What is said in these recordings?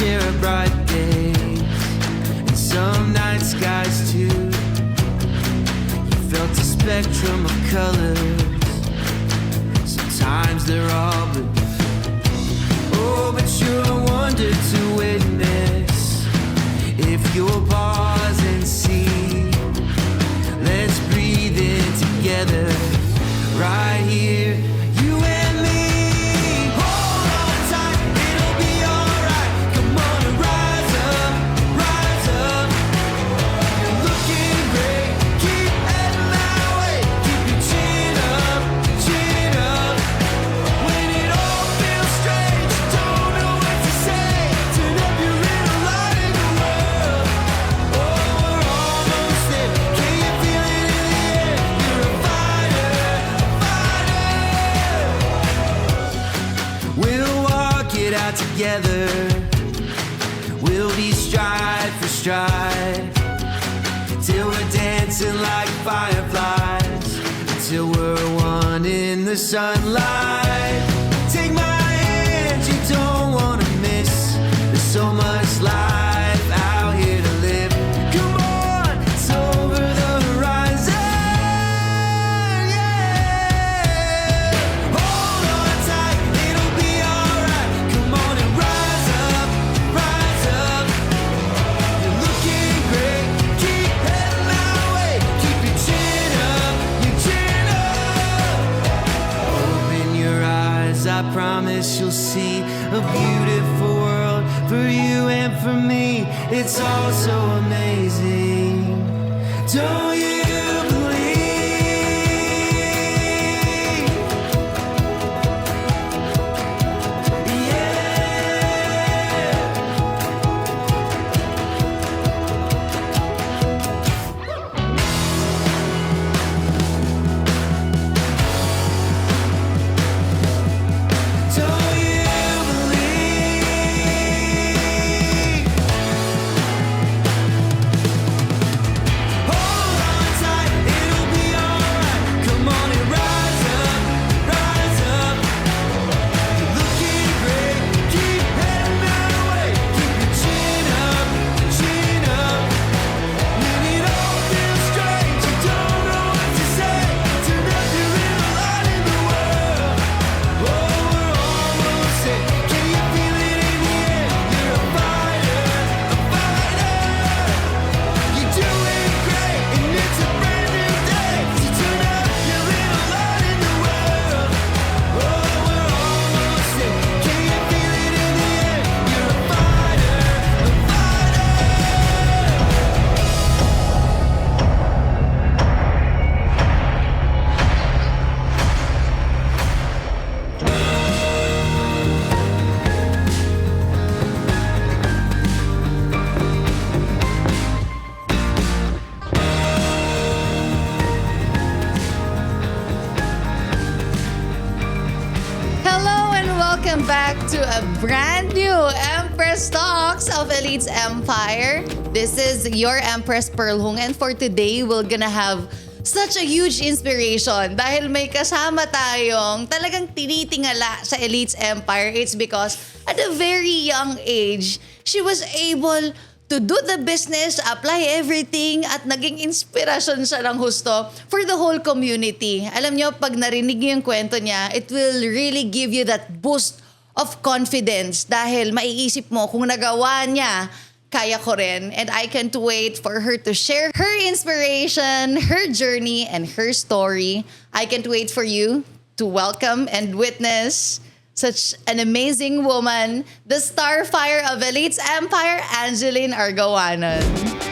share a bright day, and some night skies too. You felt a spectrum of colors. Sometimes they're all blue. Oh, but you're a wonder to witness. If you'll pause and see, let's breathe in together, right here, you and me. Hold on tight, it'll be alright. Come on and rise up, rise up. You're looking great, keep heading that way. Keep your chin up, chin up. When it all feels strange, don't know what to say. Turn up your little light in the world. Oh, we're almost there. Can you feel it in the air? You're a fighter, fighter. We'll walk it out together. We'll be stride for stride, till we're dancing like fireflies, until we're one in the sunlight. Take my hand, you don't wanna miss. There's so much life out here to live. Come on, it's over the horizon, yeah. Hold on tight, it'll be alright. Come on and rise up, rise up. You're looking great, keep heading that way. Keep your chin up, your chin up. Open your eyes, I promise you'll see a beautiful world for you and for me. It's all so amazing. Don't you believe? Yeah. Don't you believe? Hold on tight, it'll be alright. Come on and rise up, rise up. You're looking great, keep heading that way. Keep your chin up, chin up. When it all feels strange, you don't know what to say. Turn up your little light in the world. Oh, we're almost there. Can you feel it in the air? You're a fighter, a fighter. You're doing great, and it's a brand new day. So turn up your little light in the world. Oh, we're almost there. Can you feel it in the air? You're a fighter, a fighter. Hello and welcome back to a brand new Empress Talks of Elites Empire. This is your Empress Pearl Hung, and for today we're gonna have such a huge inspiration dahil may kasama tayong talagang tinitingala sa Elites Empire. It's because at a very young age, she was able to do the business, apply everything, at naging inspirasyon siya ng husto for the whole community. Alam nyo, pag narinig niyo yung kwento niya, it will really give you that boost of confidence dahil maiisip mo kung nagawa niya, kaya ko rin. And I can't wait for her to share her inspiration, her journey, and her story. I can't wait for you to welcome and witness such an amazing woman, the Starfire of Elites Empire, Angeline Argawanon.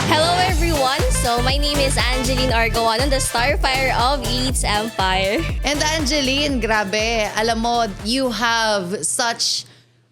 Hello everyone! So my name is Angeline Argawanon, the Starfire of Elites Empire. And Angeline, grabe, alam mo, you have such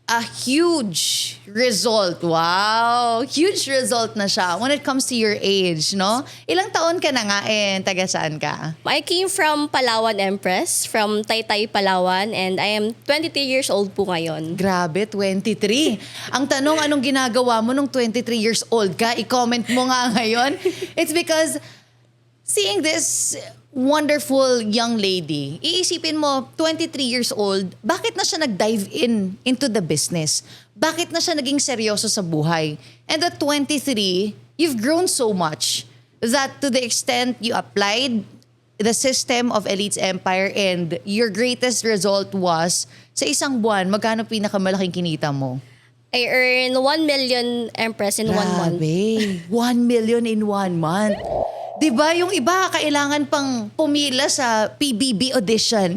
a huge result. Wow! Huge result na siya when it comes to your age, no? Ilang taon ka na nga taga saan ka? I came from Palawan Empress, from Taytay, Palawan, and I am 23 years old po ngayon. Grabe, 23. Ang tanong, anong ginagawa mo nung 23 years old ka? I-comment mo nga ngayon. It's because seeing this wonderful young lady. Iisipin mo, 23 years old, bakit na siya nag-dive into the business? Bakit na siya naging seryoso sa buhay? And at 23, you've grown so much that to the extent you applied the system of Elite's Empire and your greatest result was, sa isang buwan, magkano pinakamalaking kinita mo? I earn 1 million Empress in 1 month. Grabe, 1 million in 1 month. Diba, yung iba, kailangan pang pumila sa PBB audition.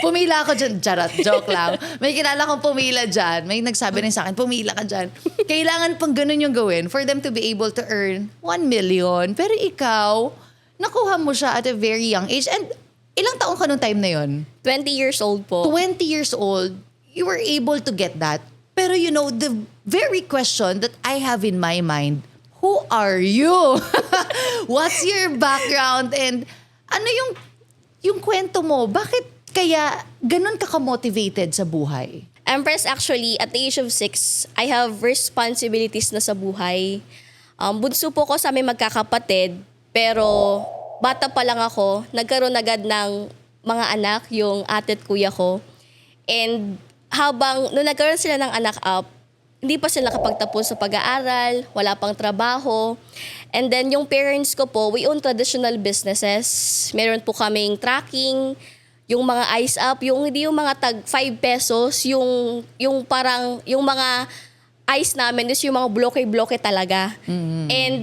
Pumila ako dyan. Charot, joke lang. May kilala kong pumila dyan. May nagsabi rin sa akin, pumila ka dyan. Kailangan pang ganun yung gawin for them to be able to earn 1 million. Pero ikaw, nakuha mo siya at a very young age. And ilang taong ka nung time na yon? 20 years old po. 20 years old, you were able to get that. Pero you know, the very question that I have in my mind, who are you? What's your background? And ano yung kwento mo? Bakit kaya ganun ka ka-motivated sa buhay? Empress, actually, at the age of 6, I have responsibilities na sa buhay. Bunso po ko sa aming magkakapatid, pero bata pa lang ako, nagkaroon agad ng mga anak, yung ate at kuya ko. And nung nagkaroon sila ng anak up, hindi pa sila nakapagtapos sa pag-aaral, wala pang trabaho. And then yung parents ko po, we own traditional businesses. Meron po kaming tracking, yung mga ice up, hindi yung mga tag 5 pesos, yung parang, yung mga ice namin is yung mga bloke-bloke talaga. Mm-hmm. And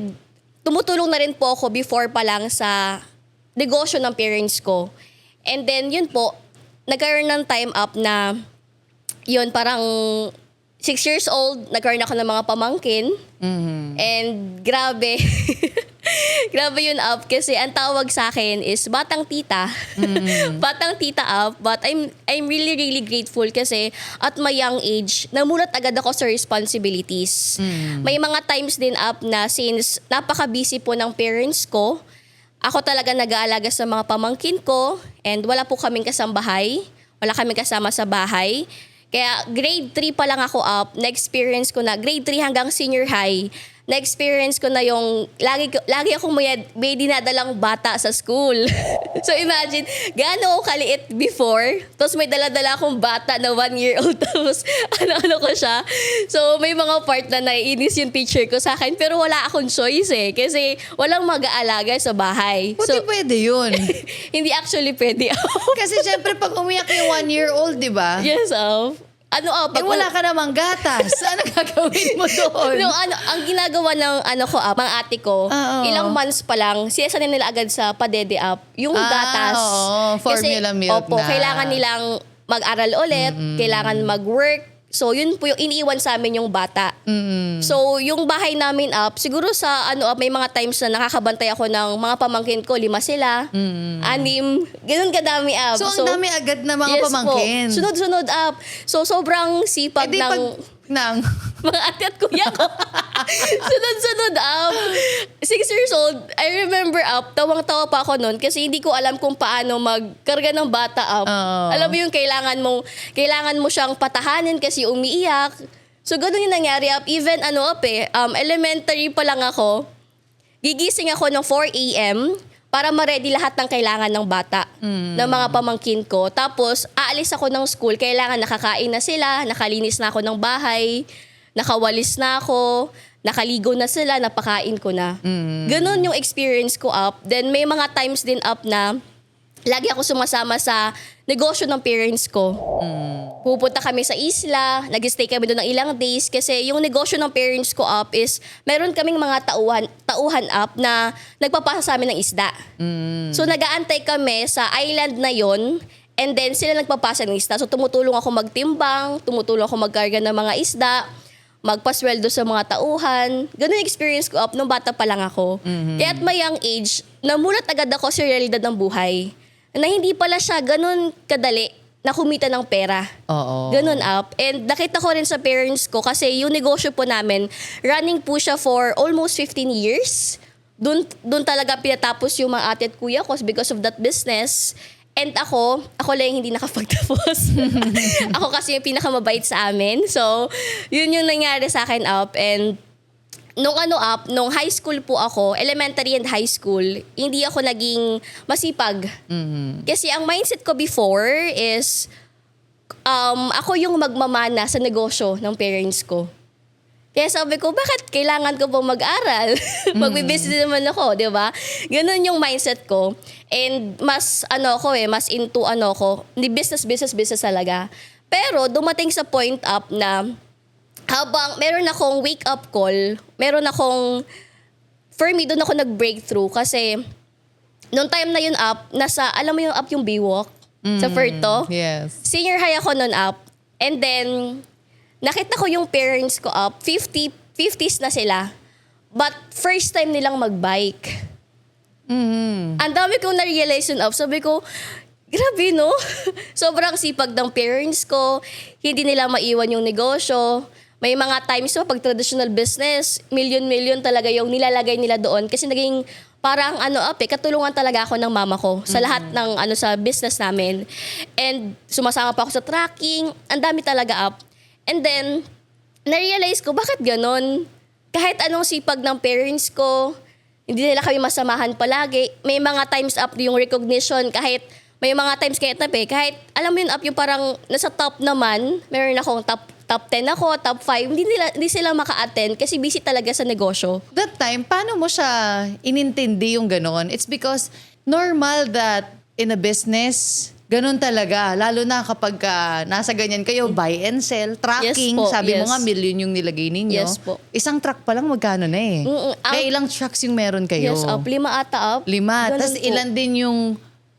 tumutulong na rin po ako before pa lang sa negosyo ng parents ko. And then yun po, nagkaroon ng time up na yun parang 6 years old, nagkaroon ako ng mga pamangkin. Mm-hmm. And grabe. Grabe yun up kasi ang tawag sa akin is batang tita. Mm-hmm. Batang tita up. But I'm really, really grateful kasi at my young age, namulat agad ako sa responsibilities. Mm-hmm. May mga times din up na since napaka-busy po ng parents ko, ako talaga nag-aalaga sa mga pamangkin ko and wala po kaming kasambahay. Wala kaming kasama sa bahay. Kaya grade 3 pa lang ako up, na-experience ko na, grade 3 hanggang senior high, na-experience ko na yung, lagi akong may dinadalang bata sa school. So imagine, gaano ako kaliit before, tapos may dala-dala akong bata na 1-year-old, tapos ano-ano ko siya. So may mga part na naiinis yung teacher ko sa akin, pero wala akong choice kasi walang mag-aalaga sa bahay. Buti pwede yun. Hindi actually pwede. Kasi syempre pag umiyak yung 1-year-old, di ba? Yes, wala ka namang gatas. Ano gagawin mo doon? No, ang ginagawa ng mga ate ko, ilang months pa lang, sinasanay nila agad sa padede up, yung gatas. Formula milk na. Kailangan nilang mag-aral ulit, kailangan mag-work. So, yun po yung iniiwan sa amin yung bata. Mm-hmm. So, yung bahay namin up, siguro sa may mga times na nakakabantay ako ng mga pamangkin ko, 5 sila, 6, ganun kadami up. So, ang dami agad na mga pamangkin. Po, sunod-sunod up. So, sobrang sipag ng mga ate at kuya ko. Sunod-sunod up. 6 years old, I remember up, tawang-tawa pa ako noon kasi hindi ko alam kung paano magkarga ng bata up. Alam mo yung kailangan mo siyang patahanin kasi umiiyak. So, ganun yung nangyari up. Even elementary pa lang ako, gigising ako ng 4 a.m., para ma-ready lahat ng kailangan ng bata, ng mga pamangkin ko. Tapos, aalis ako ng school, kailangan nakakain na sila, nakalinis na ako ng bahay, nakawalis na ako, nakaligo na sila, napakain ko na. Ganon yung experience ko up. Then, may mga times din up na lagi ako sumasama sa negosyo ng parents ko. Pupunta kami sa isla, nag-stay kami doon ng ilang days kasi yung negosyo ng parents ko up is meron kaming mga tauhan up na nagpapasa sa amin ng isda. So nag-aantay kami sa island na yon and then sila nagpapasa ng isda. So tumutulong ako magtimbang, tumutulong ako magkarga ng mga isda, magpasweldo sa mga tauhan. Ganun yung experience ko up nung bata pa lang ako. Kaya at my young age, namulat agad ako sa realidad ng buhay na hindi pala siya ganun kadali na kumita ng pera. Oo. Ganun up. And nakita ko rin sa parents ko kasi yung negosyo po namin, running po siya for almost 15 years. Doon talaga pinatapos yung mga ate at kuya ko because of that business. And ako lang hindi nakapagtapos. Ako kasi yung pinakamabait sa amin. So, yun yung nangyari sa akin up. And nung high school po ako, elementary and high school, hindi ako naging masipag. Kasi ang mindset ko before is, ako yung magmamana sa negosyo ng parents ko. Kaya sabi ko, bakit kailangan ko pong mag-aral? Magbe-business naman ako, di ba? Ganun yung mindset ko. And mas mas into hindi business talaga. Pero dumating sa point up na habang meron akong wake up call, for me, doon ako nag-breakthrough kasi nung time na yun alam mo yung yung Biwok sa Ferto? Yes. Senior high ako noon and then nakita ko yung parents ko 50s na sila. But first time nilang mag-bike. Ang dami kong na-realize yun sabi ko, grabe no? Sobrang sipag ng parents ko. Hindi nila maiwan yung negosyo. May mga times pag traditional business, million talaga yung nilalagay nila doon. Kasi naging parang katulungan talaga ako ng mama ko sa lahat ng sa business namin. And sumasama pa ako sa tracking. Ang dami talaga And then, na-realize ko, bakit ganon? Kahit anong sipag ng parents ko, hindi nila kami masamahan palagi. May mga times yung recognition, kahit may mga times kahit alam mo yun yung parang nasa top naman, meron akong top 10 ako, top 5, hindi sila maka-attend kasi busy talaga sa negosyo. That time, paano mo siya inintindi yung ganon? It's because normal that in a business, ganun talaga. Lalo na kapag nasa ganyan kayo, buy and sell, tracking. Yes po, Sabi mo yes. nga, million yung nilagay ninyo. Yes po. Isang truck pa lang magkano na eh. Kaya ilang trucks yung meron kayo? Yes, 5 ata 5. Ganun Tapos po. ilan din yung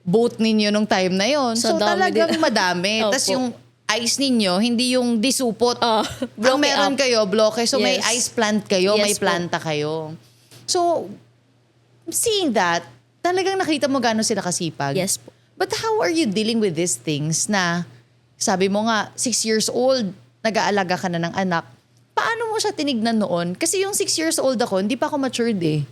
boat ninyo nung time na yon. So dami talagang din. madami. Opo. Tapos yung ice ninyo, hindi yung disupot. Ang bloke meron up. kayo, bloke. So may Yes. ice plant kayo, Yes may po. planta kayo. So, seeing that, talagang nakita mo gano'n sila kasipag. Yes po. But how are you dealing with these things na, sabi mo nga, 6 years old, nag-aalaga ka na ng anak. Paano mo siya tinignan noon? Kasi yung 6 years old ako, hindi pa ako matured eh.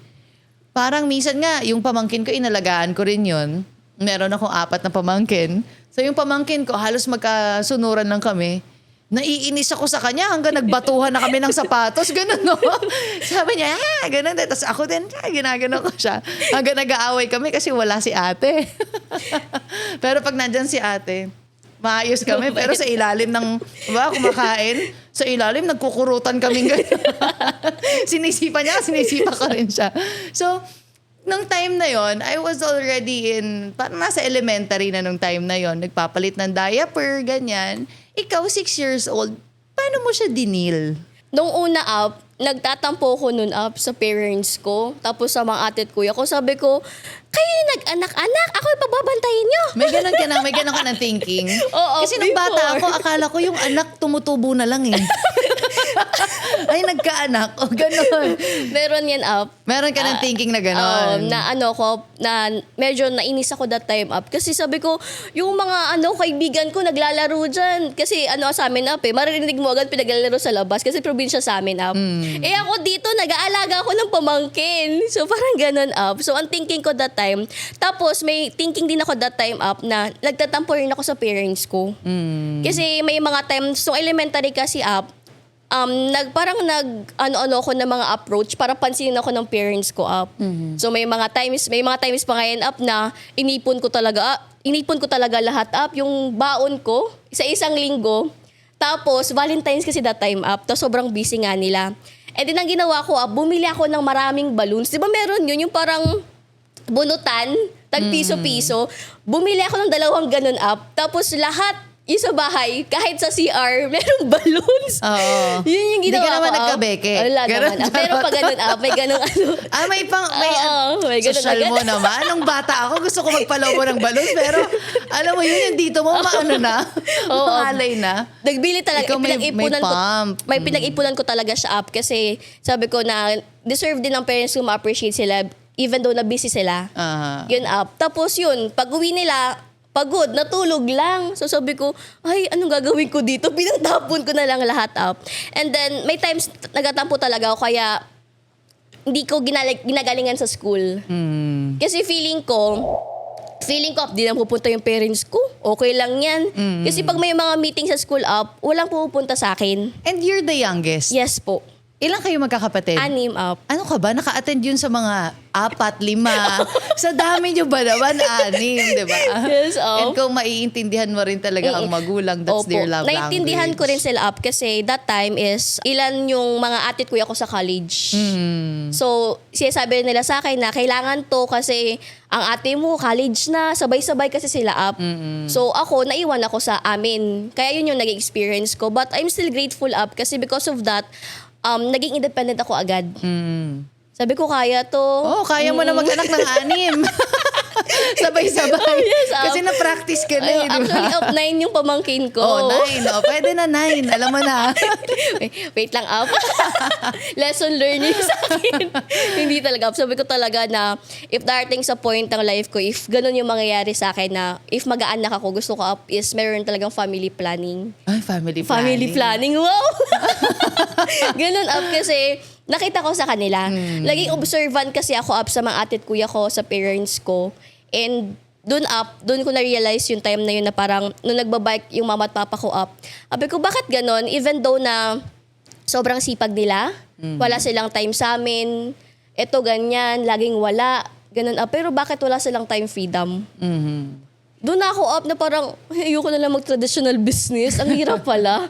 Parang minsan nga, yung pamangkin ko, inalagaan ko rin yun. Meron akong 4 na pamangkin. So yung pamangkin ko, halos magkasunuran lang kami. Naiinis ako sa kanya hanggang nagbatuhan na kami ng sapatos. Ganun, no? Sabi niya, ganun. Tapos ako din, ginagano ko siya. Hanggang nag-aaway kami kasi wala si ate. Pero pag nandyan si ate, maayos kami. Pero sa ilalim ng, kumakain, sa ilalim, nagkukurutan kaming ganyan. Sinisipa niya, sinisipa ko rin siya. So, nung time na yon, I was already parang nasa elementary na nung time na yon, nagpapalit ng diaper, ganyan. Ikaw, 6 years old, paano mo siya dinil? Nung una nagtatampo ko nun sa parents ko, tapos sa mga ate at kuya ko, sabi ko, kayo yung nag-anak-anak, ako yung pagbabantayin nyo. May ganon ka ng thinking. Oo, Kasi nung bata before. ako, akala ko yung anak tumutubo na lang eh. Ay, nagkaanak. O, ganon. Meron yan Meron ka ng thinking na ganon. na medyo nainis ako that time kasi sabi ko, yung mga kaibigan ko naglalaro dyan. Kasi sa amin maririnig mo agad pinaglalaro sa labas kasi probinsya sa amin Eh ako dito, nag-aalaga ako ng pamangkin. So parang ganon So ang thinking ko that time, tapos may thinking din ako that time na nagtatampo rin ako sa parents ko. Kasi may mga times, so elementary kasi ako ng mga approach para pansinin ako ng parents ko So may mga times pa ngayon na inipon ko talaga lahat yung baon ko sa isang linggo. Tapos Valentine's kasi that time tapos sobrang busy nga nila. And then ang ginawa ko bumili ako ng maraming balloons. 'Di ba meron yun yung parang bunutan, tag-piso-piso. Bumili ako ng 2 ganun tapos lahat yung sa bahay, kahit sa CR, merong balloons. Oo. Yun yung Hindi ginawa ko. ka naman nagkabeke. Wala Ganun, naman. Pero pag ganun may ganun may ganun social mo naman. Nung bata ako, gusto ko magpalobo ng balloons. Pero, alam mo yun, yung dito mo, maangalay na. Nagbili talaga. Ikaw may pump. May pinag-ipunan ko talaga siya kasi sabi ko na deserve din ng parents ko ma-appreciate sila even though na busy sila. Yun Tapos yun, pag uwi nila, pagod, natulog lang. So sabi ko, ay, anong gagawin ko dito? Pinagtapon ko na lang lahat And then, may times nagatampo talaga ako kaya hindi ko ginagalingan sa school. Kasi feeling ko, di na pupunta yung parents ko. Okay lang yan. Kasi pag may mga meeting sa school walang pupunta sa akin. And you're the youngest. Yes po. Ilan kayo magkakapatid? 6 up. Ano ka ba? Naka-attend yun sa mga 4, 5. Sa dami nyo ba naman? 6, di ba? Yes, And kung maiintindihan mo rin talaga ang magulang, that's their love language. Naintindihan ko rin sila up kasi that time is ilan yung mga atit kuya ko sa college. So, sinasabi nila sa akin na kailangan to kasi ang ate mo college na, sabay-sabay kasi sila up. So, ako, naiwan ako sa amin. Kaya yun yung naging experience ko. But I'm still grateful up kasi because of that, naging independent ako agad. Sabi ko, kaya to. Oh, kaya mo na mag-anak ng 6. Sabay-sabay. Yes, Kasi na-practice ka na eh, di ba? Actually, up 9 yung pamangkin ko. Oh, 9. Oh, pwede na 9. Alam mo na. Wait lang, up. Lesson learning sa akin. Hindi talaga up. Sabi ko talaga na if darating sa point ng life ko, if ganun yung mangyayari sa akin na if mag-aanak ako, gusto ko up is meron talagang family planning. Ay, family planning. Family planning, wow! Ganun up kasi nakita ko sa kanila. Laging observant kasi ako up sa mga atit kuya ko, sa parents ko. And doon ko na-realize yung time na yun na parang nung nagbabike yung mama at papa ko up. Sabi ko, bakit ganon? Even though na sobrang sipag nila, wala silang time sa amin, eto ganyan, laging wala, ganun up. Pero bakit wala silang time freedom? Doon na ako up na parang, ayoko na lang mag-traditional business. Ang hirap pala.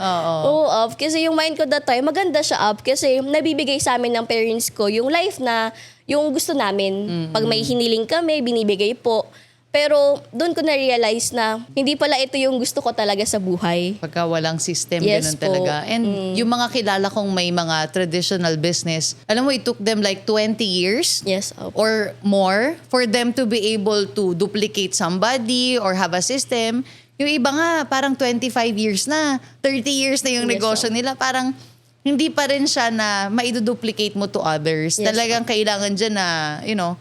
Oo, up. Kasi yung mind ko that time, maganda siya up. Kasi nabibigay sa amin ng parents ko yung life na, yung gusto namin. Pag may hiniling kami, binibigay po. Pero doon ko na-realize na hindi pala ito yung gusto ko talaga sa buhay. Pagka walang system, Yes ganun po. talaga. And yung mga kilala kong may mga traditional business, alam mo, it took them like 20 years Yes, up. or more for them to be able to duplicate somebody or have a system. Yung iba nga, parang 25 years na, 30 years na yung Yes, negosyo nila. Parang hindi pa rin siya na maiduduplicate mo to others. Yes, Talagang kailangan dyan na, you know,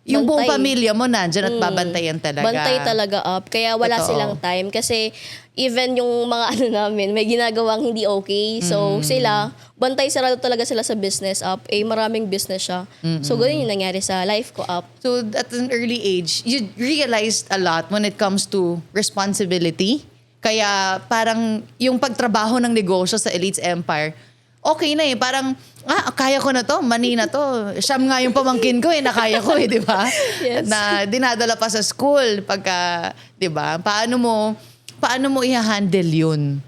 yung buong Bantay. pamilya mo nandyan at babantayan talaga. Bantay talaga up. Kaya wala Totoo. silang time. Kasi even yung mga namin, may ginagawang hindi okay. So sila, bantay sarado talaga sila sa business up. Maraming business siya. So ganun yung nangyari sa life ko up. So at an early age, you realized a lot when it comes to responsibility. Kaya parang yung pagtrabaho ng negosyo sa Elites Empire, okay na eh. Parang, kaya ko na to, mani na to. Siyam nga yung pamangkin ko nakaya ko di ba? Yes. Na dinadala pa sa school pagka, di ba? Paano mo i-handle yun?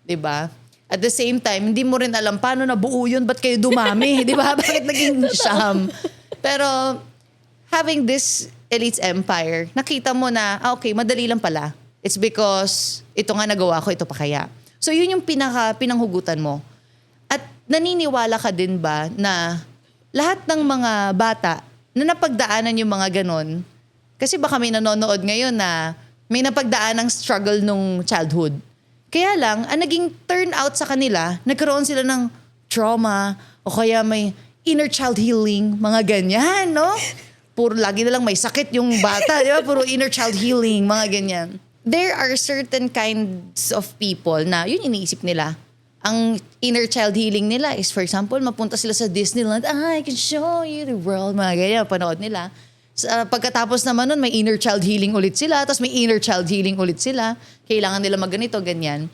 Di ba? At the same time, hindi mo rin alam paano nabuo yun, ba't kayo dumami? Di ba? Bakit naging siyam? Pero having this Elites Empire, nakita mo na, okay, madali lang pala. It's because ito nga nagawa ko, ito pa kaya. So yun yung pinanghugutan mo. At naniniwala ka din ba na lahat ng mga bata na napagdaanan yung mga ganon, kasi baka may nanonood ngayon na may napagdaan ng struggle nung childhood. Kaya lang, ang naging turnout sa kanila, nagkaroon sila ng trauma o kaya may inner child healing, mga ganyan, no? Puro lagi na lang may sakit yung bata, di ba? Puro inner child healing, mga ganyan. There are certain kinds of people na yun iniisip nila. Ang inner child healing nila is, for example, mapunta sila sa Disneyland, I can show you the world, mga ganyan, panood nila. Pagkatapos naman nun, may inner child healing ulit sila, tapos may inner child healing ulit sila. Kailangan nila magganito, ganyan.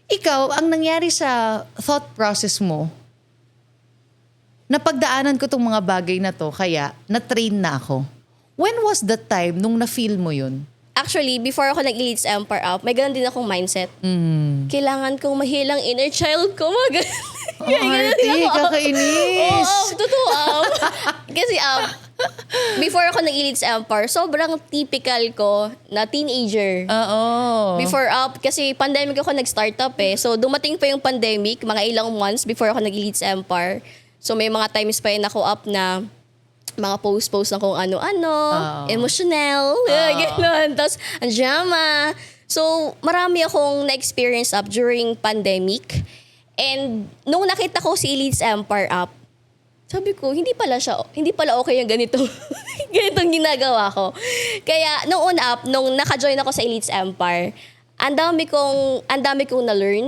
Ikaw, ang nangyari sa thought process mo, napagdaanan ko tong mga bagay na to, kaya na-train na ako. When was the time nung na-feel mo yun? Actually, before ako nag-Elites Empire up, may ganun din akong mindset. Kailangan kong mahilang inner child ko. Artie, kakainis. Oo, totoo. Kasi before ako nag-Elites Empire, sobrang typical ko na teenager. Oo. Before kasi pandemic ako nag-startup eh. So dumating pa yung pandemic, mga ilang months before ako nag-Elites Empire. So may mga times pa yun ako up na mga post na kung ano-ano, emotional, gano'n. Tapos, ang drama. So, marami akong na-experience up during pandemic. And, nung nakita ko si Elites Empire up, sabi ko, hindi pala okay yung ganitong ginagawa ko. Kaya, nung una up, nung naka-join ako sa Elites Empire, ang dami kong na-learn.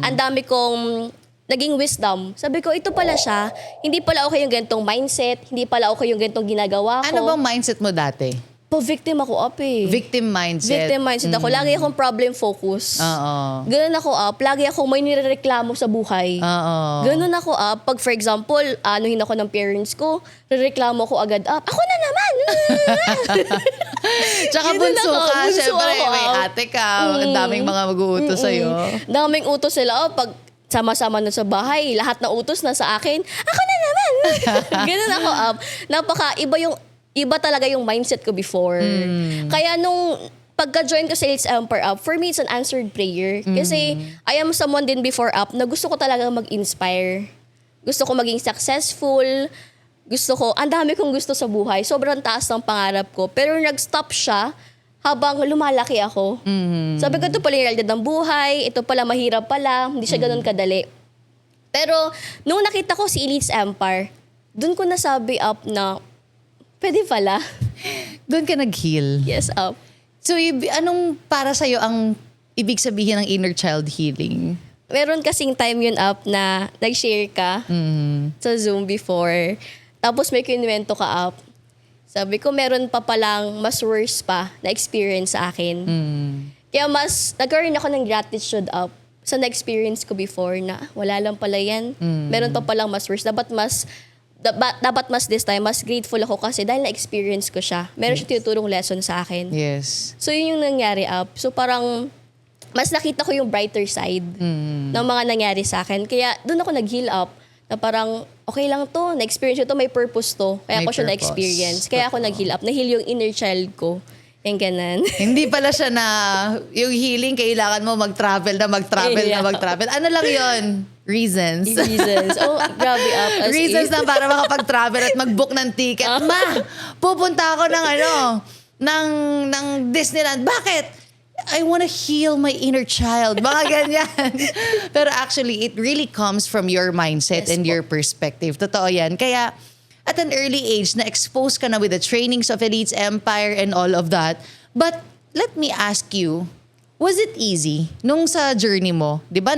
Ang dami kong naging wisdom. Sabi ko, ito pala siya. Hindi pala okay yung ganitong mindset. Hindi pala okay yung ganitong ginagawa ko. Ano bang mindset mo dati? Pa-victim ako up eh. Victim mindset. Victim mindset ako. Lagi akong problem focus. Oo. Ganun ako up. Lagi akong may nirereklamo sa buhay. Oo. Ganun ako up. Pag for example, anuhin ako ng parents ko, rereklamo ako agad up. Ako na naman! Tsaka Ganun bunso ako. ka. Bunso Syempre, ako, may ate ka. Ang daming mga mag-uutos sa'yo. Daming utos sila. Pag sama-sama na sa bahay, lahat na utos na sa akin, ako na naman! Ganun ako up. Iba talaga yung mindset ko before. Kaya nung pagka-join ko sa Elites Empire Up, for me, it's an answered prayer. Kasi I am someone din before up na gusto ko talaga mag-inspire. Gusto ko maging successful. Ang dami kong gusto sa buhay. Sobrang taas ng pangarap ko. Pero nag-stop siya habang lumalaki ako. Sabi ko, ito pala yung realidad ng buhay. Ito pala, mahirap pala. Hindi siya ganun kadali. Pero nung nakita ko si Elites Empire, dun ko nasabi up na, pwede pala. Doon ka nag-heal. Yes, up. So, anong para sa'yo ang ibig sabihin ng inner child healing? Meron kasing time yun up na nag-share ka sa Zoom before. Tapos may kinuwento ka up. Sabi ko, meron pa palang mas worse pa na experience sa akin. Kaya nagkaroon ako ng gratitude up sa na-experience ko before na wala lang pala yan. Meron pa palang mas worse. Dapat mas this time, mas grateful ako kasi dahil na-experience ko siya. Meron siya tinuturong lesson sa akin. Yes. So yun yung nangyari up. So parang mas nakita ko yung brighter side ng mga nangyari sa akin. Kaya doon ako nag-heal up na parang okay lang to, na-experience ko to, may purpose to. Kaya May ako siya purpose. na-experience. Kaya ako nag-heal up. Na-heal yung inner child ko. Yung ganan. Hindi pala siya na yung healing, kailangan mo mag-travel. Yeah. Ano lang yon? Reasons. Reasons. Oh, grabe up. As Reasons if- na para makapag-travel at mag-book ng ticket. Ma, pupunta ako ng Disneyland. Bakit? I want to heal my inner child. Mga ganyan. Pero actually, it really comes from your mindset Yes and po. your perspective. Totoo yan. Kaya, at an early age, na-expose ka na with the trainings of Elites Empire and all of that. But, let me ask you, was it easy nung sa journey mo? Di ba,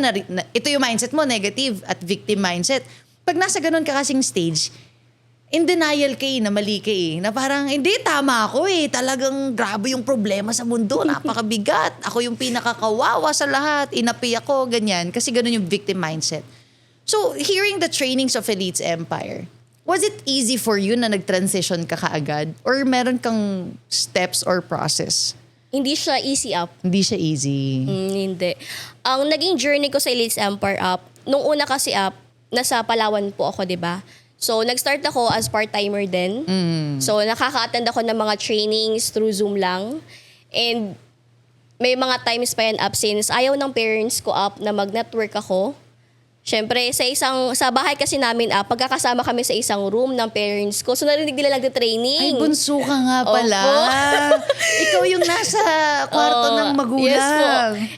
ito yung mindset mo, negative at victim mindset. Pag nasa ganun ka kasing stage, in denial ka na mali ka na parang, hindi, tama ako talagang grabe yung problema sa mundo, napakabigat. Ako yung pinakakawawa sa lahat, inapi ako, ganyan. Kasi ganun yung victim mindset. So, hearing the trainings of Elites Empire, was it easy for you na nag-transition ka kaagad? Or meron kang steps or process? Hindi siya easy up. Hindi siya easy. Hindi. Ang naging journey ko sa Elites Empire up, nung una kasi up, nasa Palawan po ako, di ba? So, nag-start ako as part-timer din. So, nakaka-attend ako ng mga trainings through Zoom lang. And may mga times pa yan up since ayaw ng parents ko up na mag-network ako. Siyempre, sa bahay kasi namin pagkakasama kami sa isang room ng parents ko. So, narinig nila nag-training. Ay, bunso ka nga pala. Ikaw yung nasa kwarto ng magulang. Yes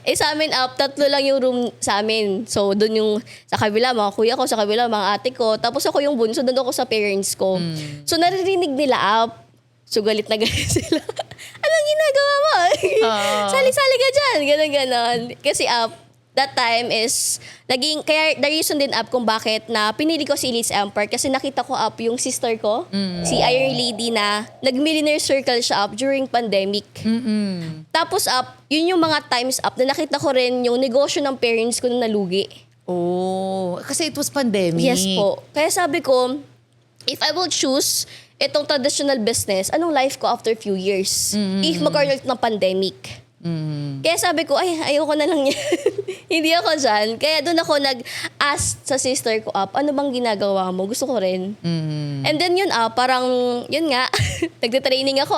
po. Sa amin, 3 lang yung room sa amin. So, doon yung sa kabila, mga kuya ko, sa kabila, mga ate ko. Tapos ako yung bunso, doon ako sa parents ko. So, naririnig nila So, galit na galit sila. Anong ginagawa mo? Sali-sali ka dyan. Ganon-ganon. Kasi that time is, kaya the reason din kung bakit na pinili ko si Elites Empire kasi nakita ko yung sister ko, si Iron Lady na nag-millionaire circle siya during pandemic. Tapos yun yung mga times na nakita ko rin yung negosyo ng parents ko na nalugi. Oh, kasi it was pandemic. Yes po. Kaya sabi ko, if I will choose itong traditional business, anong life ko after few years? If magkaroon ulit ng pandemic. Kaya sabi ko, ayoko na lang yan. Hindi ako dyan. Kaya doon ako nag-ask sa sister ko ano bang ginagawa mo? Gusto ko rin. And then yun parang, yun nga, nagte-training ako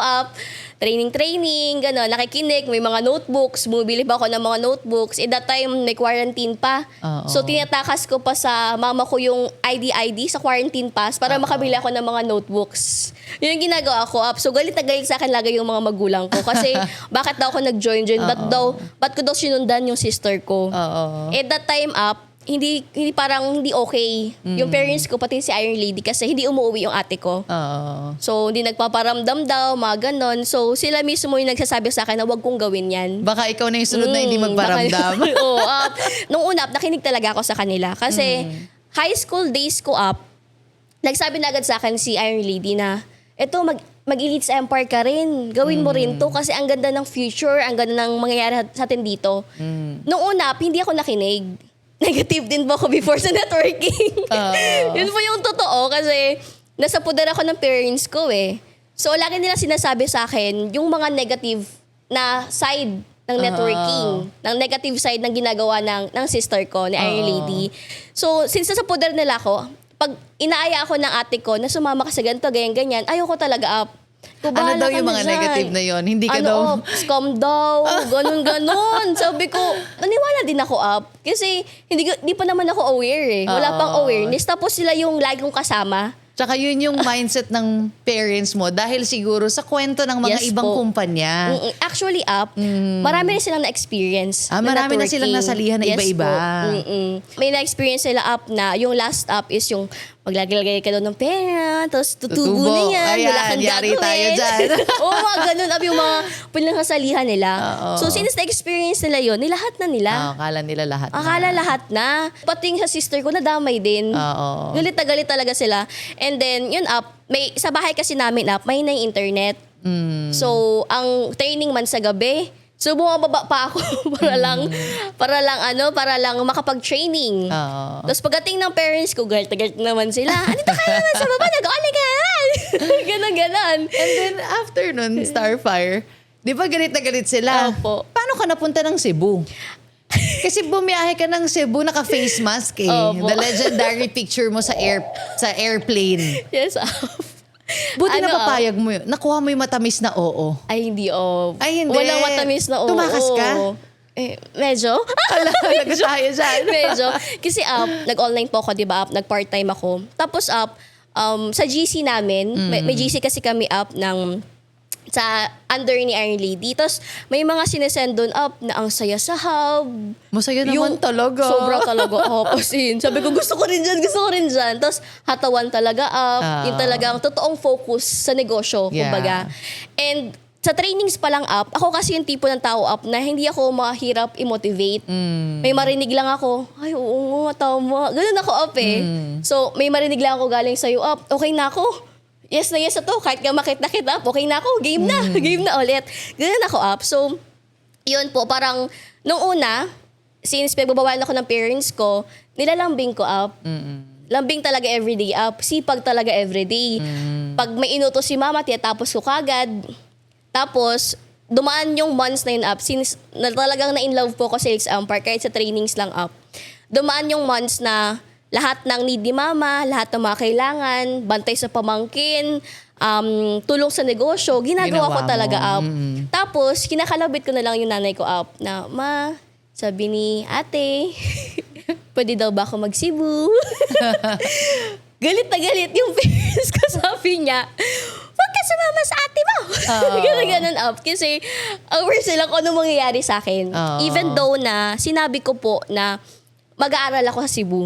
training, gano'n, nakikinig, may mga notebooks, bumibili pa ako ng mga notebooks. That time, may quarantine pa. So, tinatakas ko pa sa mama ko yung ID sa quarantine pass para makabili ako ng mga notebooks. Yun yung ginagawa ko. So, galit na galit sa akin lagi yung mga magulang ko. Kasi, bakit daw ako nag-join? Ba't ko daw sinundan yung sister ko? That time hindi okay. Yung parents ko, pati si Iron Lady, kasi hindi umuwi yung ate ko. So, hindi nagpaparamdam daw, mga ganon. So, sila mismo yung nagsasabi sa akin na wag kong gawin yan. Baka ikaw na yung sunod na hindi magparamdam. Oo. Nung una, nakinig talaga ako sa kanila. Kasi, high school days ko nagsabi na agad sa akin si Iron Lady na, mag-Elites Empire ka rin. Gawin mo rin to kasi ang ganda ng future, ang ganda ng mangyayari sa atin dito. Noong una, hindi ako nakinig. Negative din po ako before sa networking. Yun po yung totoo kasi nasa pudar ako ng parents ko eh. So, lagi nila sinasabi sa akin yung mga negative na side ng networking, ng negative side ng ginagawa ng sister ko, ni Iron Lady. So, since nasa pudar nila ako, pag inaaya ako ng ate ko na sumama ka sa ganito, ganyan-ganyan, ayoko talaga up. Ano daw yung mga negative na yon? Hindi ka daw... Scam daw, ganun-ganon. Sabi ko, naniwala din ako up. Kasi hindi pa naman ako aware eh. Wala pang awareness. Tapos sila yung lagi kong kasama. Tsaka yun yung mindset ng parents mo dahil siguro sa kwento ng mga Yes ibang po. kumpanya. Actually, marami rin silang na-experience. Marami na silang networking. nasalihan na Yes iba-iba. po. May na-experience sila up na yung last up is yung maglagay ka daw ng pera, tapos tutubo na yan, Ayan, wala kang yari gagawin. tayo dyan. Oo, mga ganun up yung mga pinanghasalihan nila. Oo. So, since na-experience nila yun, nilahat na nila. Akala nila lahat na. Akala lahat na. Pati yung sa sister ko, nadamay din. Oo. Galit na galit talaga sila. And then, yun up, sa bahay kasi namin up, may na internet. So, ang training man sa gabi, so bumababa pa ako para lang makapag-training. Oo. Tapos pagdating ng parents ko, galit naman sila. Andito kayo naman sa baba, nag-online ka naman. Ganon. And then after nun, Starfire, di ba galit na galit sila? Opo. Paano ka napunta ng Cebu? Kasi bumiyahe ka ng Cebu, naka-face mask eh. Opo. The legendary picture mo sa airplane. Yes, Buti Ano, napapayag mo yun. Nakuha mo yung matamis na oo. Ay, hindi, Ay, hindi. Walang matamis na oo. Tumakas ka? Medyo. Nagkasaya dyan. Medyo. Kasi nag-online po ako, di ba? Nag-part-time ako. Tapos sa GC namin, may GC kasi kami sa under ni Iron Lady. Tapos may mga sinesend doon na ang saya sa hub. Masaya naman talaga. Sobrang talaga hapasin. Sabi ko, gusto ko rin dyan. Tapos hatawan talaga yung talagang totoong focus sa negosyo, Yeah. kumbaga. And sa trainings pa lang ako kasi yung tipo ng tao na hindi ako mahirap i-motivate. May marinig lang ako, ay oo nga, tama. Ganun ako eh. So may marinig lang ako galing sa'yo okay na ako. Yes na to. Kahit ka makita kita, okay na ako. Game na. Game na ulit. Ganun ako So, yun po. Parang, nung una, since pagbabawalan ako ng parents ko, nilalambing ko Lambing talaga everyday Sipag talaga everyday. Pag may inutos si mama, tiyatapos ko kagad. Tapos, dumaan yung months na yun since talagang na-inlove po ko sa Elites Empire, kahit sa trainings lang dumaan yung months na lahat ng need ni mama, lahat ng mga kailangan, bantay sa pamangkin, tulong sa negosyo, ginagawa ko Ginawa talaga mo. Tapos, kinakalabit ko na lang yung nanay ko na, ma, sabi ni ate, pwede daw ba ako mag-Cebu? Galit na galit yung parents ko, sabi niya, huwag ka sumama sa ate mo. Ganun kasi aware sila kung ano mangyayari sa akin. Even though na sinabi ko po na mag-aaral ako sa Cebu.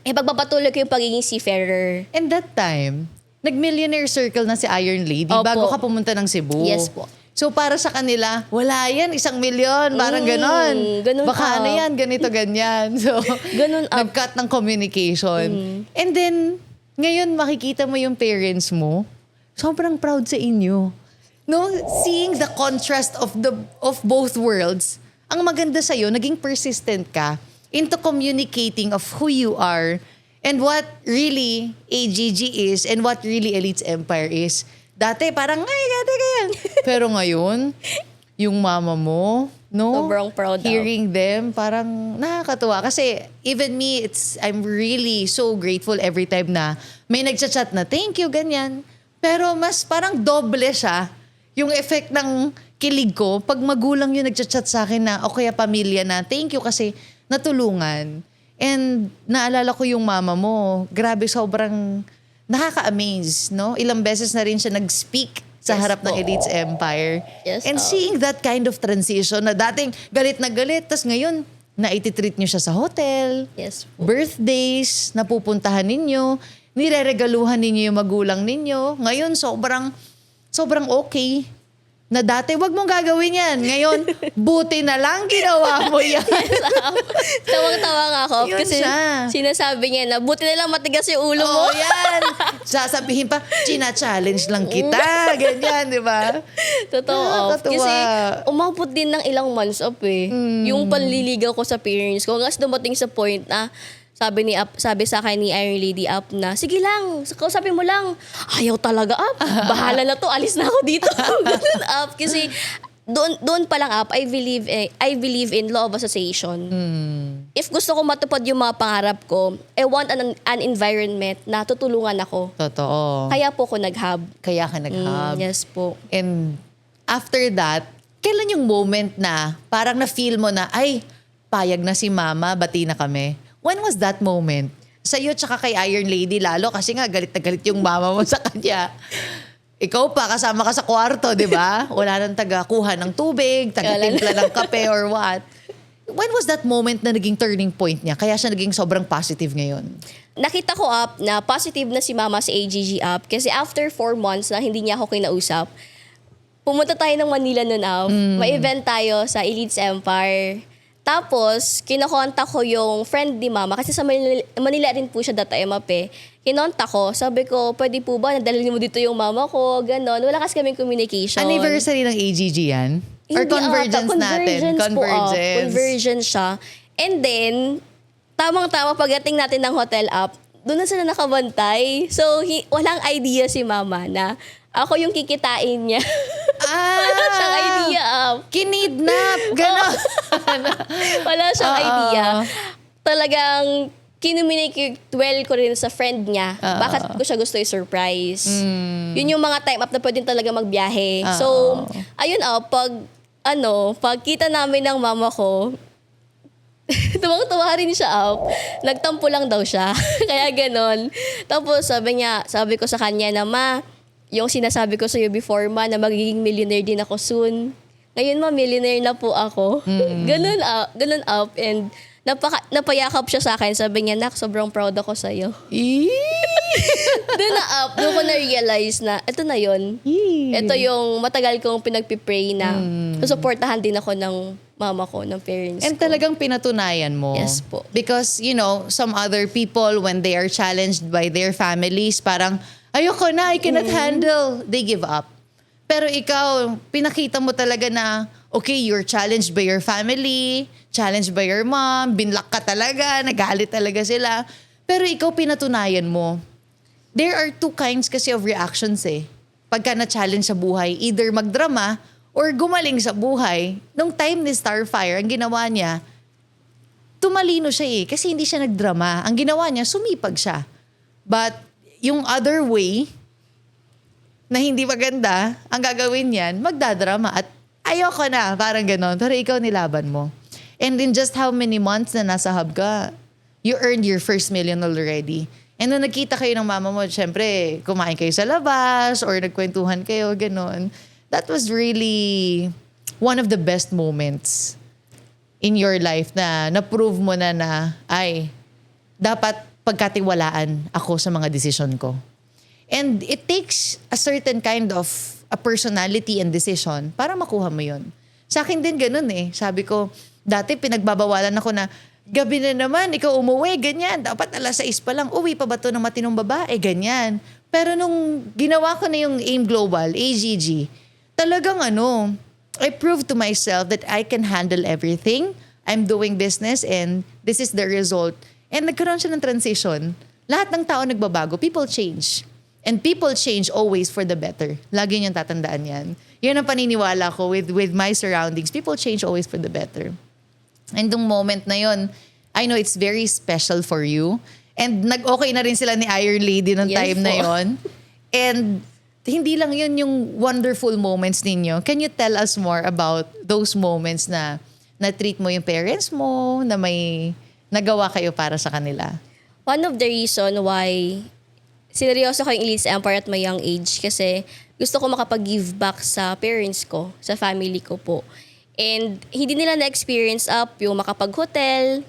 Pagpapatuloy ko yung pagiging seafarer. And that time, nag-millionaire circle na si Iron Lady Opo. bago ka pumunta ng Cebu. Yes po. So para sa kanila, wala yan, 1 million, parang ganon. Ganun Baka ano yan, ganito, ganyan. So, Ganun nag-cut ng communication. And then, ngayon makikita mo yung parents mo, sobrang proud sa inyo. No? Seeing the contrast of both worlds, ang maganda sa'yo, naging persistent ka into communicating of who you are and what really AGG is and what really Elites Empire is. Dati parang, ay, dati ganyan. Pero ngayon, yung mama mo, no? Sobrang proud Hearing them, parang nakakatuwa. Kasi even me, I'm really so grateful every time na may nagchat-chat na, thank you, ganyan. Pero mas parang doble siya yung effect ng kilig ko pag magulang yung nagchat-chat sa akin na, o kaya pamilya na, thank you kasi natulungan. And naalala ko yung mama mo, grabe sobrang nakaka-amaze, no? Ilang beses na rin siya nag-speak sa Yes harap ng po. Elites Empire. Yes, And seeing that kind of transition na dating galit na galit, tas ngayon, na-treat niyo siya sa hotel, Yes. birthdays, napupuntahan ninyo, nireregaluhan ninyo yung magulang ninyo. Ngayon, sobrang okay. Na dati, wag mong gagawin yan. Ngayon, buti na lang ginawa mo yan. Tawang-tawa nga ako. Yun Kasi siya. sinasabi niya na buti na lang matigas yung ulo mo. Oo, yan. Sasabihin pa, china-challenge lang kita. Ganyan, di ba? Totoo off. Nakakatuwa. Kasi umabot din ng ilang months off eh. Yung panliligaw ko sa parents ko. Hanggang dumating sa point na sabi sa akin ni Iron Lady Up na, sige lang, kausapin mo lang. Ayaw talaga Up. Bahala na to, alis na ako dito. Ganun Up. Kasi doon pa lang Up, I believe in law of association. If gusto ko matupad yung mga pangarap ko, I want an environment na tutulungan ako. Totoo. Kaya po ko nag-hub. Kaya ka nag-hub. Yes po. And after that, kailan yung moment na parang na-feel mo na, ay, payag na si mama, bati na kami? When was that moment? Sa'yo tsaka kay Iron Lady lalo kasi nga galit na galit yung mama mo sa kanya. Ikaw pa, kasama ka sa kwarto, di ba? Wala nang taga-kuha ng tubig, taga-timpla ng kape or what. When was that moment na naging turning point niya? Kaya siya naging sobrang positive ngayon? Nakita ko Up na positive na si mama sa AGG Up kasi after 4 months na hindi niya ako kinausap, pumunta tayo ng Manila nun Up. May event tayo sa Elites Empire. Tapos, kinakontak ko yung friend ni mama kasi sa Manila rin po siya data MAP. Kinontak ko, sabi ko, pwede po ba nadalhin mo dito yung mama ko, ganon. Wala kasi kaming communication. Anniversary ng AGG yan? Or Hindi convergence ata, natin? Convergence. Convergence siya. And then, tamang-tama pagdating natin ng hotel Up, doon na sila nakabantay. So, walang idea si mama na ako yung kikitain niya. Wala siyang idea Up. Kinidnap. Ganon. Wala siyang idea. Talagang kinuminicate well ko rin sa friend niya. Bakit ko siya gusto i-surprise. Yun yung mga time up na pwedeng talaga magbiyahe. So, ayun pag kita namin ng mama ko, tuwang-tuwa rin siya Up. Nagtampo lang daw siya. Kaya ganon. Tapos sabi ko sa kanya na, ma, yung sinasabi ko sa'yo before na magiging millionaire din ako soon. Ngayon millionaire na po ako. Ganun Up. And napayakap siya sa akin. Sabi niya, nak, sobrang proud ako sa'yo. Doon na Up. Doon ko na-realize na, ito na yun. Ito yung matagal kong pinagpipray na susuportahan din ako ng mama ko, ng parents And ko. talagang pinatunayan mo. Yes po. Because, some other people, when they are challenged by their families, parang, ayoko na, I cannot handle. They give up. Pero ikaw, pinakita mo talaga na, okay, you're challenged by your family, challenged by your mom, binlock ka talaga, nagalit talaga sila. Pero ikaw, pinatunayan mo. There are 2 kinds kasi of reactions eh. Pagka na-challenge sa buhay, either magdrama or gumaling sa buhay. Nung time ni Starfire, ang ginawa niya, tumalino siya eh. Kasi hindi siya nagdrama. Ang ginawa niya, sumipag siya. But yung other way, na hindi maganda, ang gagawin niyan, magdadrama at ayoko na, parang ganon. Pero ikaw nilaban mo. And in just how many months na nasa hub ka, you earned your first million already. And nung nagkita kayo ng mama mo, syempre, kumain kayo sa labas or nagkwentuhan kayo, ganon. That was really one of the best moments in your life na na-prove mo na ay, dapat pagkatiwalaan ako sa mga desisyon ko. And it takes a certain kind of a personality and decision para makuha mo yun. Sa akin din ganun eh. Sabi ko, dati pinagbabawalan ako na, gabi na naman, ikaw umuwi, ganyan. Dapat 6:00 pa lang, uwi pa ba to ng matinong babae? Ganyan. Pero nung ginawa ko na yung AIM Global, AGG, talagang I proved to myself that I can handle everything. I'm doing business and this is the result. And nagkaroon siya ng transition. Lahat ng tao nagbabago. People change. And people change always for the better. Lagi niyang tatandaan yan. Yun ang paniniwala ko with my surroundings. People change always for the better. And yung moment na yun, I know it's very special for you. And nag-okay na rin sila ni Iron Lady nung Yes time po. na yun. And hindi lang yun yung wonderful moments ninyo. Can you tell us more about those moments na na-treat mo yung parents mo, na may nagawa kayo para sa kanila? One of the reason why sineryoso ko yung Elites Empire at my young age kasi gusto ko makapag-give back sa parents ko, sa family ko po. And hindi nila na-experience up yung makapag-hotel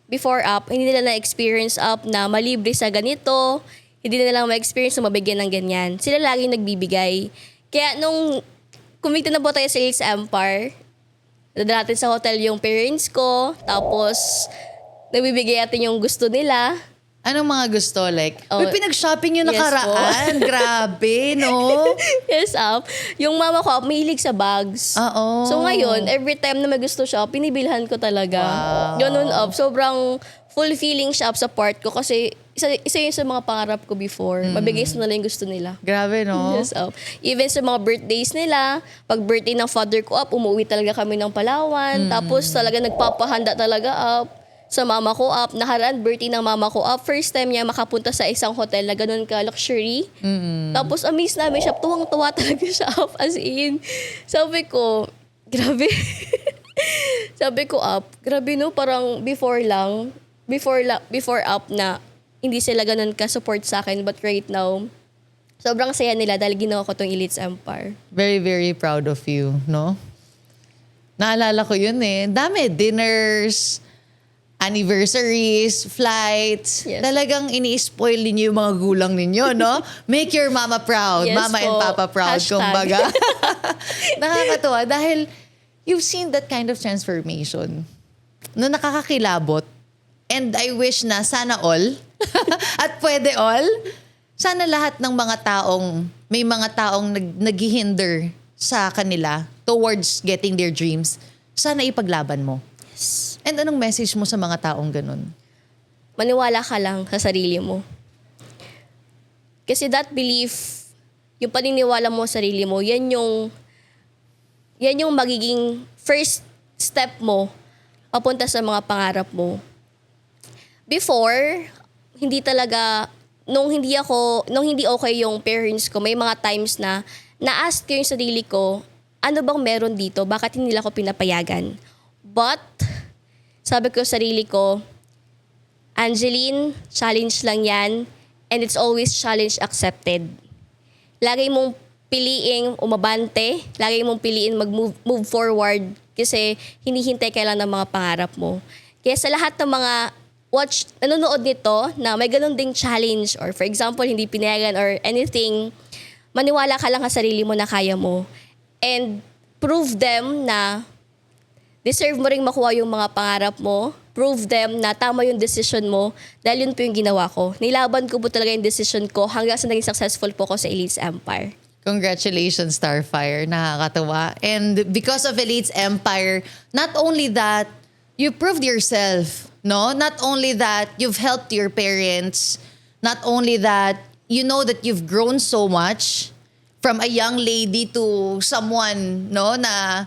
before up. Hindi nila na-experience up na malibre sa ganito. Hindi nila ma-experience na mabigyan ng ganyan. Sila laging nagbibigay. Kaya nung kumita na po tayo sa Elites Empire. Dadala natin sa hotel yung parents ko. Tapos, nabibigay natin yung gusto nila. Anong mga gusto? Like, Oh, may pinag-shopping yung yes nakaraan. Grabe, no? Yes, yung mama ko, mahilig sa bags. Oo. So ngayon, every time na may gusto siya, pinibilhan ko talaga. Wow. Ganun, sobrang fulfilling siya sa part ko kasi isa yun sa mga pangarap ko before. Mabigay sa nila yung gusto nila. Grabe, no? Yes, even sa mga birthdays nila, pag birthday ng father ko umuwi talaga kami ng Palawan. Tapos talaga nagpapahanda talaga sa mama ko Nakaraan, birthday ng mama ko first time niya makapunta sa isang hotel na ganun ka luxury. Tapos amazed namin siya. Tuwang-tuwa talaga siya as in. Sabi ko, grabe. Sabi ko grabe no, parang before na hindi sila ganun ka-support sa akin. But right now, sobrang saya nila dahil ginawa ko tong Elites Empire. Very, very proud of you, no? Naalala ko yun eh. Dami, dinners, anniversaries, flights. Yes. Talagang ini-spoil ninyo yung mga gulang ninyo, no? Make your mama proud. Yes Mama and po. papa proud, Hashtag. kumbaga. Nakakatuwa dahil you've seen that kind of transformation. No, nakakakilabot. And I wish na sana all, at pwede all, sana lahat ng mga taong, may mga taong naghihinder sa kanila towards getting their dreams, sana ipaglaban mo. And anong message mo sa mga taong ganun? Maniwala ka lang sa sarili mo. Kasi that belief, yung paniniwala mo sa sarili mo, yan yung magiging first step mo papunta sa mga pangarap mo. Before, nung hindi okay yung parents ko, may mga times na na-ask ko yung sarili ko, ano bang meron dito? Bakit hindi nila ako pinapayagan? But, sabi ko sa sarili ko, Angeline, challenge lang yan, and it's always challenge accepted. Lagi mong piliing umabante, lagi mong piliin move forward kasi hinihintay ka lang ng mga pangarap mo. Kaya sa lahat ng mga nanonood nito na may ganun ding challenge or for example, hindi pinayagan or anything, maniwala ka lang sa sarili mo na kaya mo. And prove them na deserve mo ring makuha yung mga pangarap mo. Prove them na tama yung decision mo dahil yun po yung ginawa ko. Nilaban ko po talaga yung decision ko hanggang sa naging successful po ko sa Elites Empire. Congratulations, Starfire. Nakakatawa. And because of Elites Empire, not only that, you proved yourself, no? Not only that, you've helped your parents. Not only that, you know that you've grown so much from a young lady to someone, no, na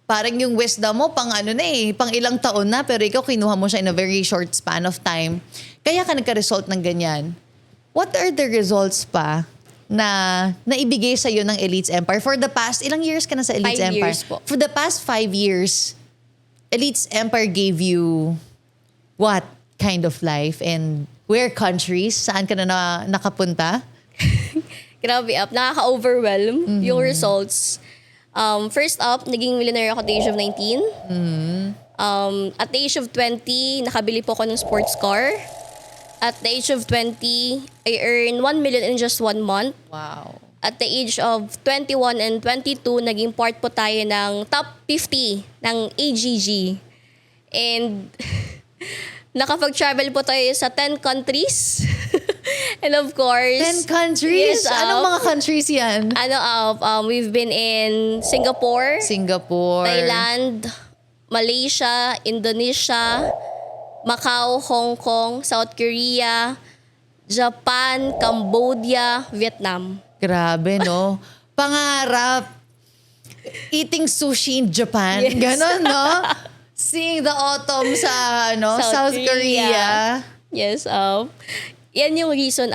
parang yung wisdom mo pang ilang taon na, pero ikaw kinuha mo siya in a very short span of time. Kaya ka nagka-result ng ganyan. What are the results pa na naibigay sa'yo ng Elites Empire? For the past, ilang years ka na sa Elites 5 Empire? years po. For the past 5 years, Elites Empire gave you what kind of life and where countries? Saan ka na nakapunta? Grabe nakaka-overwhelm yung results. First up, naging millionaire ako at the age of 19. At the age of 20, nakabili po ako ng sports car. At the age of 20, I earned 1 million in just 1 month. Wow. At the age of 21 and 22, naging part po tayo ng top 50 ng AGG. And nakapag-travel po tayo sa 10 countries. And of course, 10 countries? Yes, Anong mga countries yan? we've been in Singapore, Singapore. Thailand, Malaysia, Indonesia, Macau, Hong Kong, South Korea, Japan, Cambodia, Vietnam. Grabe, no? Pangarap. Eating sushi in Japan. Yes. Ganon, no? Seeing the autumn sa South Korea. Yes, yan yung reason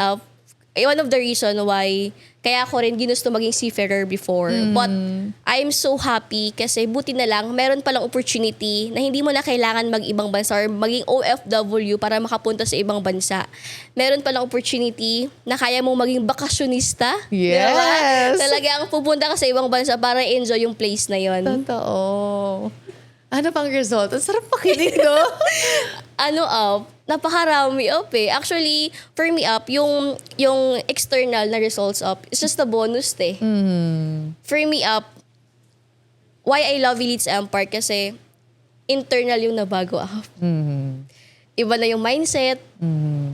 one of the reason why kaya ako rin ginusto maging seafarer before. But I'm so happy kasi buti na lang meron palang opportunity na hindi mo na kailangan mag-ibang bansa or maging OFW para makapunta sa ibang bansa. Meron palang opportunity na kaya mong maging bakasyonista. Yes. Diba? Talagang pupunta ka sa ibang bansa para enjoy yung place na yon. Totoo. Ano pang result? Ang sarap pakinig, no? Napakarami Actually, for me yung external na results it's just a bonus For me why I love Elites Empire kasi internal yung nabago ako. Iba na yung mindset.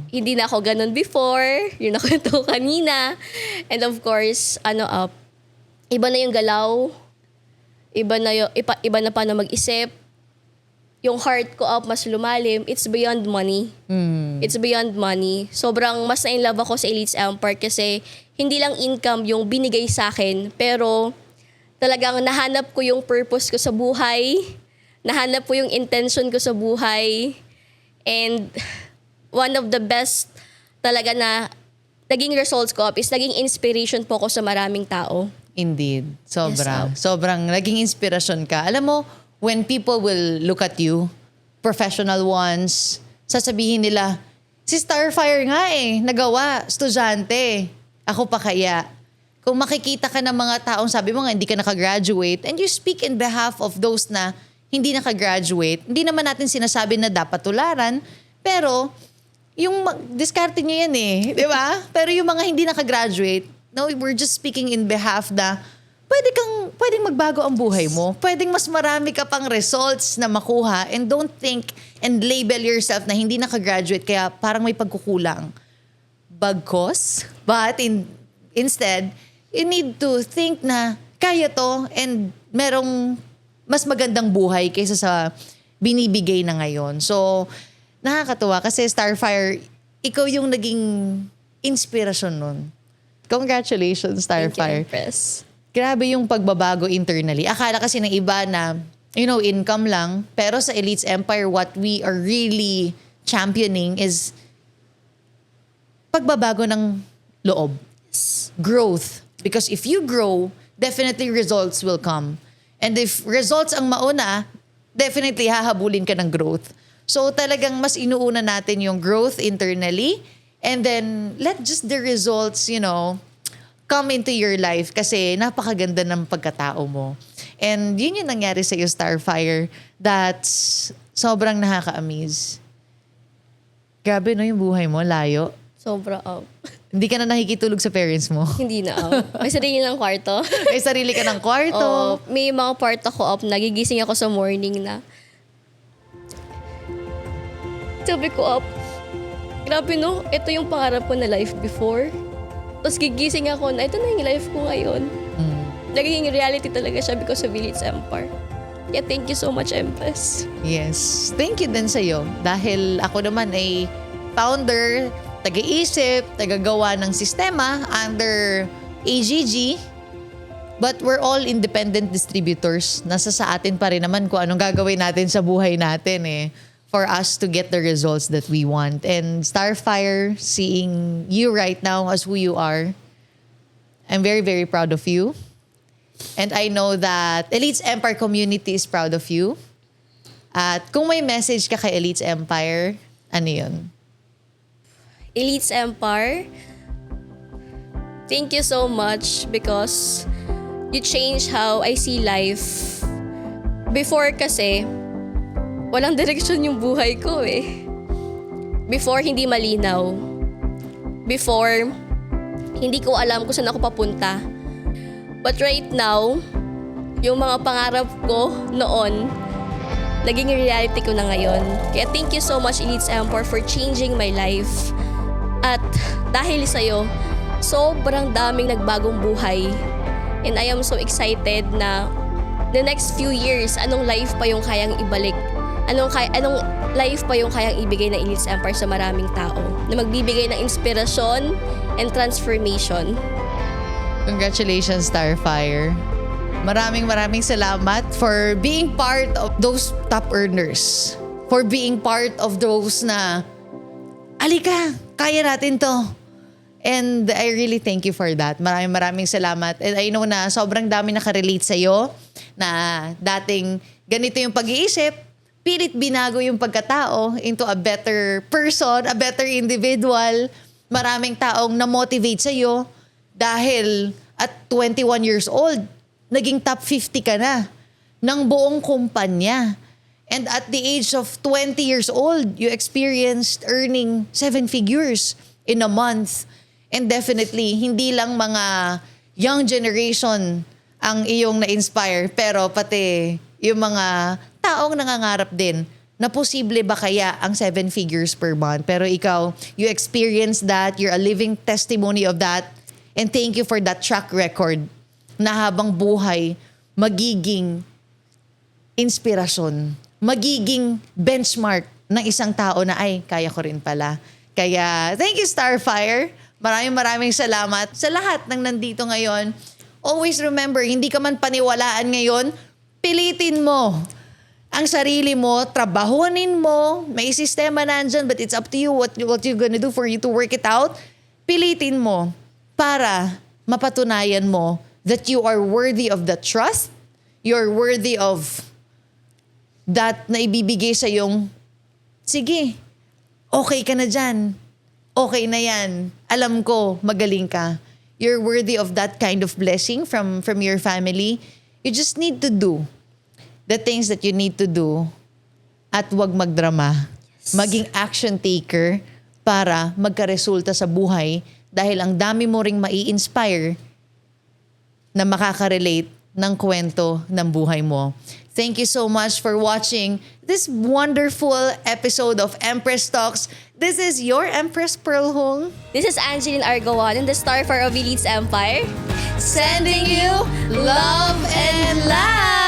Hindi na ako ganun before. Yun ako ito kanina. And of course, iba na yung galaw. Iba na paano mag-isip. Yung heart ko up, mas lumalim. It's beyond money. It's beyond money. Sobrang mas na-in-love ako sa Elites Empire kasi hindi lang income yung binigay sa akin, pero talagang nahanap ko yung purpose ko sa buhay. Nahanap ko yung intention ko sa buhay. And one of the best talaga na naging results ko up is naging inspiration po ko sa maraming tao. Indeed. Sobra. Yes, Sobrang naging inspirasyon ka. Alam mo, when people will look at you, professional ones, sasabihin nila, si Starfire nga nagawa, estudyante. Ako pa kaya. Kung makikita ka ng mga taong sabi mo nga hindi ka nakagraduate, and you speak in behalf of those na hindi nakagraduate, hindi naman natin sinasabi na dapat tularan, pero yung diskarte nyo yan di ba? Pero yung mga hindi nakagraduate, no, we're just speaking in behalf na pwedeng magbago ang buhay mo. Pwedeng mas marami ka pang results na makuha, and don't think and label yourself na hindi nakagraduate kaya parang may pagkukulang. Bagkos. But instead, you need to think na kaya to and merong mas magandang buhay kaysa sa binibigay na ngayon. So, nakakatuwa kasi Starfire, ikaw yung naging inspirasyon nun. Congratulations, Starfire. Thank you, Empress. Grabe yung pagbabago internally. Akala kasi ng iba na, income lang. Pero sa Elites Empire, what we are really championing is pagbabago ng loob. Growth. Because if you grow, definitely results will come. And if results ang mauna, definitely hahabulin ka ng growth. So talagang mas inuuna natin yung growth internally, and then let just the results, come into your life kasi napakaganda ng pagkatao mo. And yun yung nangyari sa iyo, Starfire, that's sobrang nakaka-amaze. Grabe yung buhay mo, layo. Sobra up. Hindi ka na nakikitulog sa parents mo. Hindi na up. May sarili ng kwarto. May sarili ka ng kwarto. May mga part ako up, nagigising ako sa morning na. Sabi ko up, grabe no, ito yung pangarap ko na life before. Tapos gigising ako na ito na yung life ko ngayon. Naging reality talaga siya because of Elites Empire. Yeah, thank you so much, Empress. Yes. Thank you din sa'yo. Dahil ako naman ay founder, taga-isip, taga-gawa ng sistema under AGG. But we're all independent distributors. Nasa sa atin pa rin naman kung anong gagawin natin sa buhay natin for us to get the results that we want. And Starfire, seeing you right now as who you are, I'm very, very proud of you. And I know that Elites Empire community is proud of you. At kung may message ka kay Elites Empire, ano yun? Elites Empire, thank you so much because you changed how I see life. Before kasi, walang direksyon yung buhay ko Before, hindi malinaw. Before, hindi ko alam kung saan ako papunta. But right now, yung mga pangarap ko noon, naging reality ko na ngayon. Kaya thank you so much, Elites Empire, for changing my life. At dahil sa'yo, sobrang daming nagbagong buhay. And I am so excited na the next few years, anong life pa yung kayang ibalik? Anong life pa yung kayang ibigay ng Elites Empire sa maraming tao na magbibigay ng inspirasyon and transformation. Congratulations, Starfire. Maraming salamat for being part of those top earners. For being part of those na, alika, kaya natin to. And I really thank you for that. Maraming salamat. And I know na sobrang dami nakarelate sa'yo na dating ganito yung pag-iisip, pilit binago yung pagkatao into a better person, a better individual. Maraming taong na-motivate sa'yo dahil at 21 years old, naging top 50 ka na ng buong kumpanya. And at the age of 20 years old, you experienced earning 7 figures in a month. And definitely, hindi lang mga young generation ang iyong na-inspire, pero pati yung mga taong nangangarap din na posible ba kaya ang 7 figures per month. Pero ikaw, you experience that, you're a living testimony of that, and thank you for that track record na habang buhay, magiging inspirasyon, magiging benchmark ng isang tao na ay, kaya ko rin pala. Kaya, thank you Starfire. Maraming salamat sa lahat ng nandito ngayon. Always remember, hindi ka man paniwalaan ngayon, pilitin mo ang sarili mo, trabahunin mo, may sistema nandyan, but it's up to you what you're gonna do for you to work it out. Pilitin mo para mapatunayan mo that you are worthy of the trust, you're worthy of that na ibibigay sa yung, sige, okay ka na dyan. Okay na yan. Alam ko, magaling ka. You're worthy of that kind of blessing from your family. You just need to do the things that you need to do at wag magdrama. Yes. Maging action taker para magkaresulta sa buhay dahil ang dami mo ring mai-inspire na makaka-relate ng kwento ng buhay mo. Thank you so much for watching this wonderful episode of Empress Talks. This is your Empress Pearl Hong. This is Angeline Argoan and the Starfire of Elites Empire. Sending you love and light.